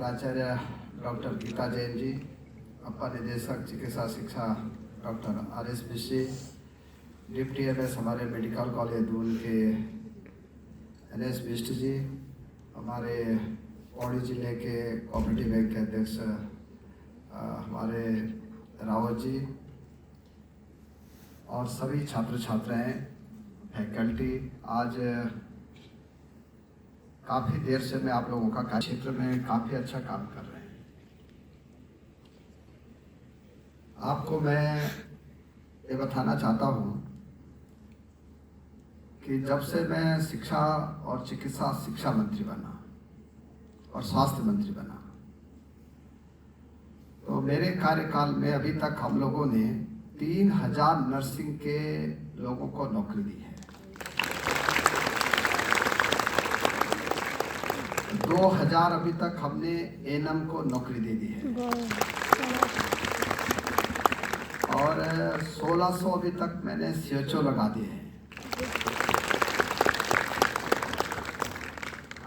प्राचार्य डॉक्टर गीता जैन जी, अपर निदेशक चिकित्सा शिक्षा डॉक्टर RS मिश्री, डिप्टी MS हमारे मेडिकल कॉलेज दून के NS बिष्ट जी, हमारे पौड़ी जिले के कोऑपरेटिव बैंक के अध्यक्ष हमारे रावत जी, और सभी छात्र छात्राएं, फैकल्टी। आज काफ़ी देर से मैं आप लोगों का कार्य क्षेत्र में काफ़ी अच्छा काम कर रहे हैं। आपको मैं ये बताना चाहता हूँ कि जब से मैं शिक्षा और चिकित्सा शिक्षा मंत्री बना और स्वास्थ्य मंत्री बना, तो मेरे कार्यकाल में अभी तक हम लोगों ने 3000 नर्सिंग के लोगों को नौकरी दी है। 2000 अभी तक हमने ANM को नौकरी दे दी है, और 1600 अभी तक मैंने CHO लगा दिए हैं।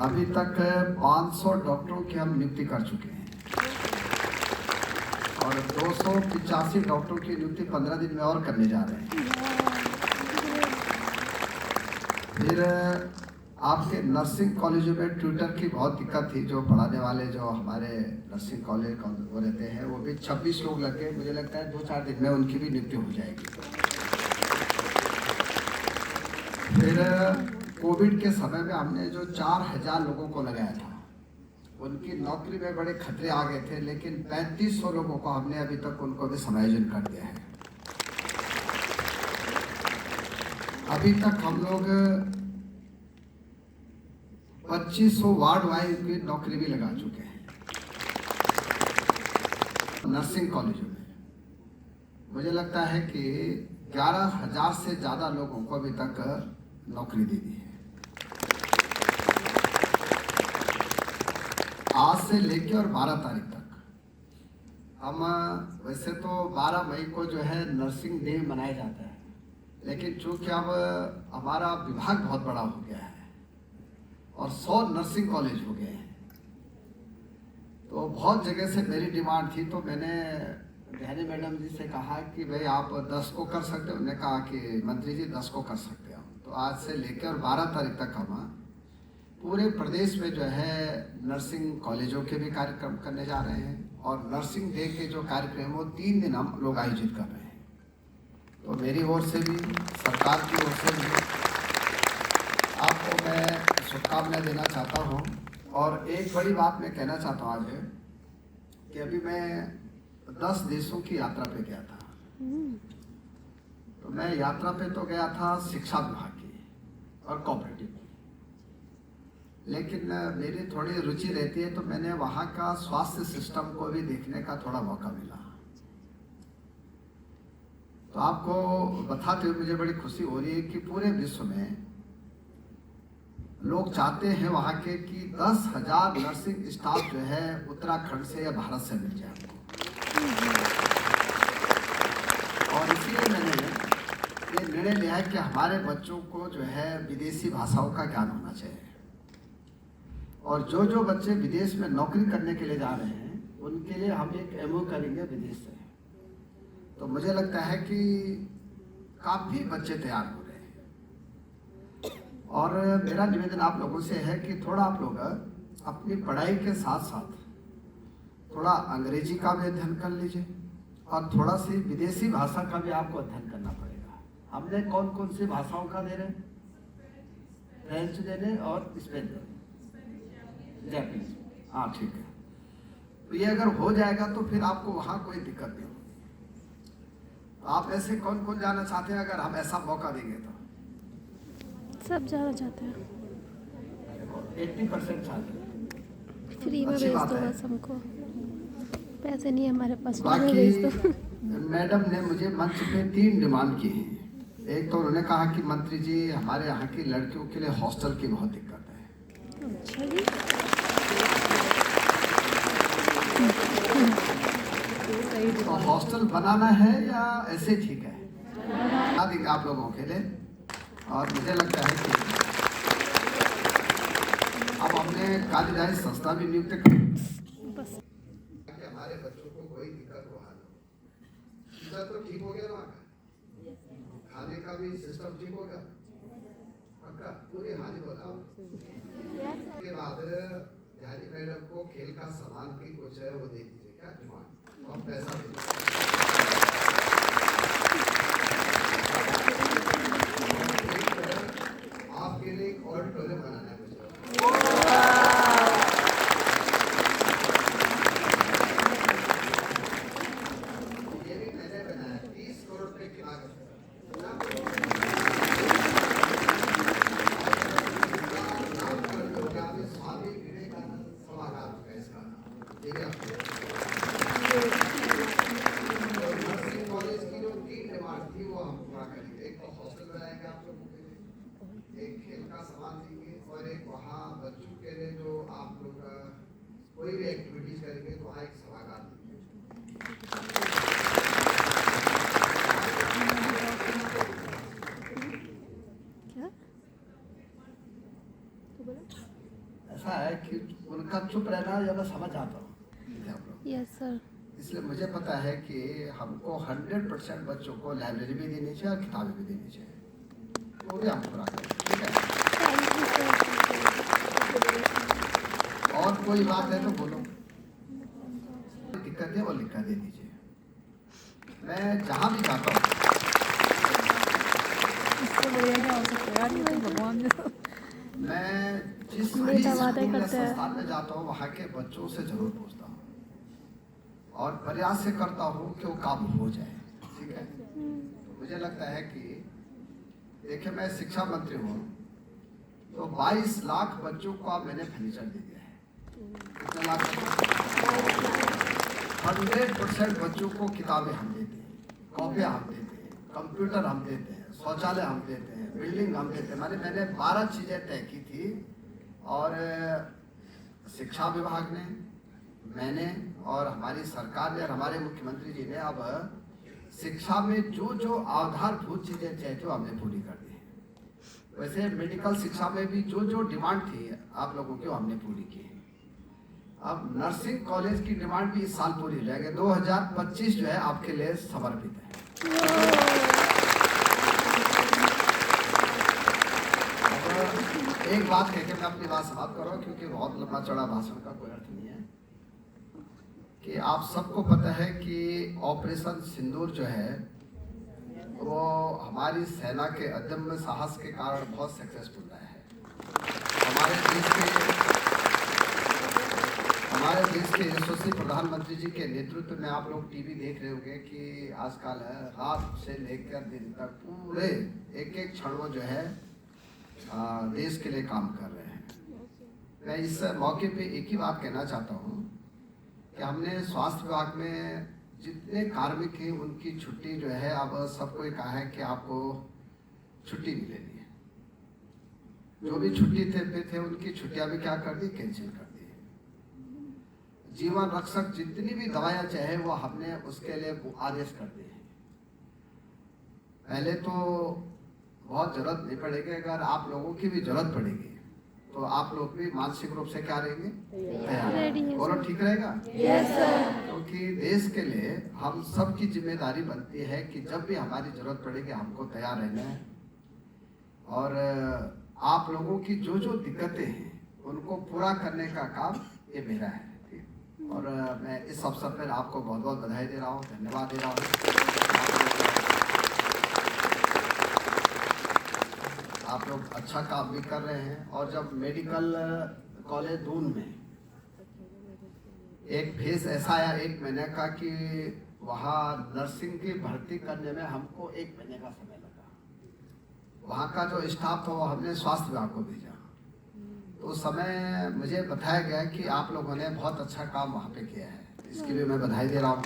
अभी तक 500 डॉक्टरों की हम नियुक्ति कर चुके हैं, और 285 डॉक्टरों की नियुक्ति 15 दिन में और करने जा रहे हैं। फिर आपके नर्सिंग कॉलेजों में ट्यूटर की बहुत दिक्कत थी। जो पढ़ाने वाले जो हमारे नर्सिंग कॉलेज वो रहते हैं, वो भी 26 लोग लगे। मुझे लगता है 2-4 दिन में उनकी भी नियुक्ति हो जाएगी। फिर कोविड के समय में हमने जो 4000 लोगों को लगाया था, उनकी नौकरी में बड़े खतरे आ गए थे, लेकिन 3500 लोगों को हमने अभी तक उनको भी समायोजन कर दिया है। अभी तक हम लोग 2500 वार्ड वाइज की नौकरी भी लगा चुके हैं नर्सिंग कॉलेजों में। मुझे लगता है कि 11000 से ज़्यादा लोगों को अभी तक नौकरी दे दी है। आज से लेकर और 12 तारीख तक हम, वैसे तो 12 मई को जो है नर्सिंग डे मनाया जाता है, लेकिन चूंकि अब हमारा विभाग बहुत बड़ा हो गया है और 100 नर्सिंग कॉलेज हो गए हैं, तो बहुत जगह से मेरी डिमांड थी। तो मैंने बिहारी मैडम जी से कहा कि भाई आप 10 को कर सकते हो। उन्होंने कहा कि मंत्री जी 10 को कर सकते हो। तो आज से लेकर और 12 तारीख तक हम पूरे प्रदेश में जो है नर्सिंग कॉलेजों के भी कार्यक्रम करने जा रहे हैं, और नर्सिंग डे के जो कार्यक्रम वो 3 दिन हम लोग आयोजित कर रहे हैं। तो मेरी ओर से भी, सरकार की ओर से भी आपको मैं शुभकामनाएं देना चाहता हूँ। और एक बड़ी बात मैं कहना चाहता हूँ आज, कि अभी मैं 10 देशों की यात्रा पे गया था। तो मैं यात्रा पे तो गया था शिक्षा विभाग की और कोऑपरेटिव की, लेकिन मेरी थोड़ी रुचि रहती है, तो मैंने वहाँ का स्वास्थ्य सिस्टम को भी देखने का थोड़ा मौका मिला। तो आपको बताते हुए मुझे बड़ी खुशी हो रही है कि पूरे विश्व में लोग चाहते हैं वहाँ के कि 10,000 नर्सिंग स्टाफ जो है उत्तराखंड से या भारत से मिल जाए। और इसीलिए मैंने ये निर्णय लिया है कि हमारे बच्चों को जो है विदेशी भाषाओं का ज्ञान होना चाहिए, और जो जो बच्चे विदेश में नौकरी करने के लिए जा रहे हैं उनके लिए हम एक MOU करेंगे विदेश से। तो मुझे लगता है कि काफ़ी बच्चे तैयार हो रहे हैं, और मेरा निवेदन आप लोगों से है कि थोड़ा आप लोग अपनी पढ़ाई के साथ साथ थोड़ा अंग्रेजी का भी अध्ययन कर लीजिए, और थोड़ा सी विदेशी भाषा का भी आपको अध्ययन करना पड़ेगा। हमने कौन कौन सी भाषाओं का दे रहे हैं? फ्रेंच दे रहे और स्पेन दे रहे, जापानीज। हाँ ठीक है। तो ये अगर हो जाएगा तो फिर आपको वहाँ कोई दिक्कत नहीं होगी। आप ऐसे कौन कौन जाना चाहते हैं अगर हम ऐसा मौका देंगे तो? सब जाना चाहते हैं। 80% चाहते हैं। फ्री में भेज दो बस हमको, पैसे नहीं हमारे पास। बाकी मैडम ने मुझे मंच पे 3 डिमांड की हैं। एक तो उन्होंने कहा कि मंत्री जी हमारे यहाँ की लड़कियों के लिए हॉस्टल की बहुत दिक्कत है। अच्छा जी। तो हॉस्टल बनाना है या ऐसे ठीक है? बना देंगे आप लोगों के लिए। और मुझे लगता है कि अब हमने कार्यदायी संस्था भी नियुक्त की, शौचालय तो ठीक हो गया ना वहाँ का, खाने का भी सिस्टम ठीक हो गया पक्का, पूरी हानि बताओ। के बाद ध्यानी मैडम को खेल का सामान की कुछ है वो दे दीजिए, क्या डिमांड और पैसा दे आपके लिए एक ऑडिटोरियम बनाना है मुझे। ये भी मैंने बनाया 30 करोड़ रुपए की लागत है। स्वामी विवेकानंद सभागार का इसका नर्सिंग कॉलेज की जो 3 डिमांड थी वो हम पूरा करेंगे। एक तो हॉस्टल बनाएंगे आप लोगों के लिए, एक खेल का सामान देंगे और एक वहाँ बच्चों के लिए जो आप लोग कोई भी एक्टिविटीज करेंगे तो वहाँ एक सभागार देंगे। ऐसा है कि उनका चुप रहना या मैं समझ आता हूँ यस सर। इसलिए मुझे पता है कि हमको 100% बच्चों को लाइब्रेरी भी देनी चाहिए और किताबें भी देनी चाहिए, वो भी हम पूरा करें, ठीक है। और कोई बात है तो बोलो, दिक्कत है वो लिख कर दे दीजिए। मैं जहाँ भी जाता हूँ मैं जिस भी संस्थान में जाता हूँ वहाँ के बच्चों से जरूर पूछता हूँ और प्रयास से करता हूँ कि वो काबू हो जाए, ठीक है। तो मुझे लगता है कि देखिए मैं शिक्षा मंत्री हूँ तो 22 लाख बच्चों को अब मैंने फर्नीचर दे दिया है। कितने लाख? 100% बच्चों को किताबें हम देते हैं, कॉपियाँ हम देते हैं, कंप्यूटर हम देते हैं, शौचालय हम देते हैं, बिल्डिंग हम देते हैं। मैंने 12 चीज़ें तय की थी और शिक्षा विभाग ने, मैंने और हमारी सरकार ने और हमारे मुख्यमंत्री जी ने अब शिक्षा में जो जो आधारभूत चीज़ें चाहिए थी हमने पूरी कर दी। वैसे मेडिकल शिक्षा में भी जो जो डिमांड थी आप लोगों की हमने पूरी की। अब नर्सिंग कॉलेज की डिमांड भी इस साल पूरी हो जाएगी। 2025 जो है आपके लिए समर्पित है। एक बात कह के मैं अपनी बात समाप्त कर रहा हूँ क्योंकि बहुत लंबा चौड़ा भाषण का कोई अर्थ नहीं है कि आप सबको पता है कि ऑपरेशन सिंदूर जो है वो हमारी सेना के अदम्य साहस के कारण बहुत सक्सेसफुल रहा है। हमारे देश के यशस्वी प्रधानमंत्री जी के नेतृत्व में आप लोग टीवी देख रहे होंगे कि आजकल रात से लेकर दिन तक पूरे एक एक क्षण वो जो है देश के लिए काम कर रहे हैं। मैं इस मौके पे एक ही बात कहना चाहता हूँ कि हमने स्वास्थ्य विभाग में जितने कार्मिक हैं उनकी छुट्टी जो है अब सबको ये कहा है कि आपको छुट्टी नहीं लेनी है। जो भी छुट्टी थे उनकी छुट्टियां भी क्या कर दी, कैंसिल कर दी। जीवन रक्षक जितनी भी दवाइयाँ चाहे वो हमने उसके लिए आदेश कर दिए। पहले तो बहुत जरूरत नहीं पड़ेगी, अगर आप लोगों की भी जरूरत पड़ेगी तो आप लोग भी मानसिक रूप से क्या रहेंगे, तैयार। बोलो ठीक रहेगा? Yes sir. क्योंकि देश के लिए हम सब की जिम्मेदारी बनती है कि जब भी हमारी जरूरत पड़ेगी हमको तैयार रहना है। और आप लोगों की जो जो दिक्कतें हैं उनको पूरा करने का काम ये मेरा है। और मैं इस अवसर पर आपको बहुत बहुत बधाई दे रहा हूँ, धन्यवाद दे रहा हूँ। आप लोग अच्छा काम भी कर रहे हैं। और जब मेडिकल कॉलेज दून में एक फेस ऐसा आया 1 महीने का कि वहाँ नर्सिंग की भर्ती करने में हमको 1 महीने का समय लगा। वहाँ का जो स्टाफ था वो हमने स्वास्थ्य विभाग को भेजा। तो उस समय मुझे बताया गया कि आप लोगों ने बहुत अच्छा काम वहाँ पे किया है, इसके लिए मैं बधाई दे रहा हूँ।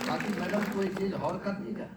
बाकी मैडम कोई चीज़ और कर दी क्या?